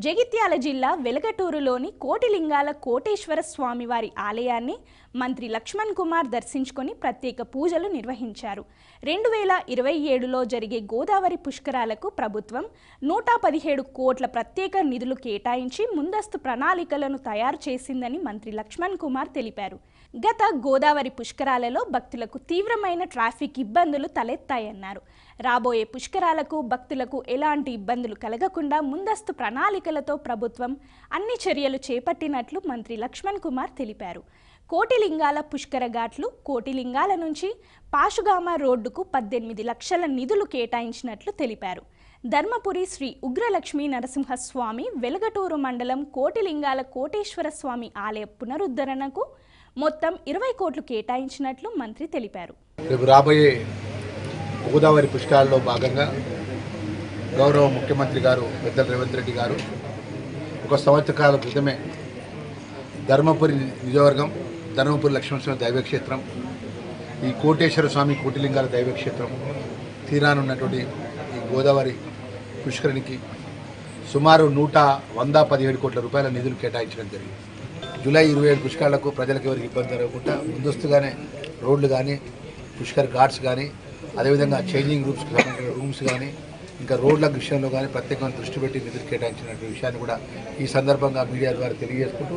జగిత్యాల జిల్లా వెలగటూరులోని కోటిలింగాల కోటేశ్వర స్వామివారి ఆలయాన్ని మంత్రి లక్ష్మణ్ కుమార్ దర్శించుకొని ప్రత్యేక పూజలు నిర్వహించారు. 2027లో జరిగే గోదావరి పుష్కరాలకు ప్రభుత్వం 117 కోట్ల ప్రత్యేక నిధులు కేటాయించి ముందస్తు ప్రణాళికలను తయారు చేసిందని మంత్రి లక్ష్మణ్ కుమార్ తెలిపారు. గత గోదావరి పుష్కరాలలో భక్తులకు తీవ్రమైన ట్రాఫిక్ ఇబ్బందులు తలెత్తాయన్నారు. రాబోయే పుష్కరాలకు భక్తులకు ఎలాంటి ఇబ్బందులు కలగకుండా ముందస్తు ప్రణాళికలతో ప్రభుత్వం అన్ని చర్యలు చేపట్టినట్లు మంత్రి లక్ష్మణ్ కుమార్ తెలిపారు. కోటిలింగాల పుష్కర ఘాట్లు, కోటిలింగాల నుంచి పాషుగామ రోడ్డుకు 18 లక్షల నిధులు కేటాయించినట్లు తెలిపారు. ధర్మపురి శ్రీ ఉగ్రలక్ష్మీ నరసింహస్వామి వెలగటూరు మండలం కోటిలింగాల కోటేశ్వర స్వామి ఆలయ పునరుద్ధరణకు మొత్తం 20 కోట్లు కేటాయించినట్లు మంత్రి తెలిపారు. రేపు రాబోయే గోదావరి పుష్కరాల్లో భాగంగా గౌరవ ముఖ్యమంత్రి గారు పెద్దల రేవంత్ రెడ్డి గారు ఒక సంవత్సరాల క్రితమే ధర్మపురి నియోజకవర్గం, ధర్మపురి లక్ష్మణస్వామి దైవక్షేత్రం, ఈ కోటేశ్వర స్వామి కోటిలింగాల దైవక్షేత్రం తీరానున్నటువంటి ఈ గోదావరి పుష్కరిణికి సుమారు 117 కోట్ల రూపాయల నిధులు కేటాయించడం జరిగింది. జూలై 27 పుష్కరాలకు ప్రజలకు ఎవరికి ఇబ్బంది జరగకుండా ముందస్తుగానే రోడ్లు కానీ, పుష్కర్ ఘాట్స్ కానీ, అదేవిధంగా చేంజింగ్ రూమ్స్ కానీ, ఇంకా రోడ్ల విషయంలో కానీ ప్రత్యేకంగా దృష్టి పెట్టి నిధులు కేటాయించిన విషయాన్ని కూడా ఈ సందర్భంగా మీడియా ద్వారా తెలియజేసుకుంటూ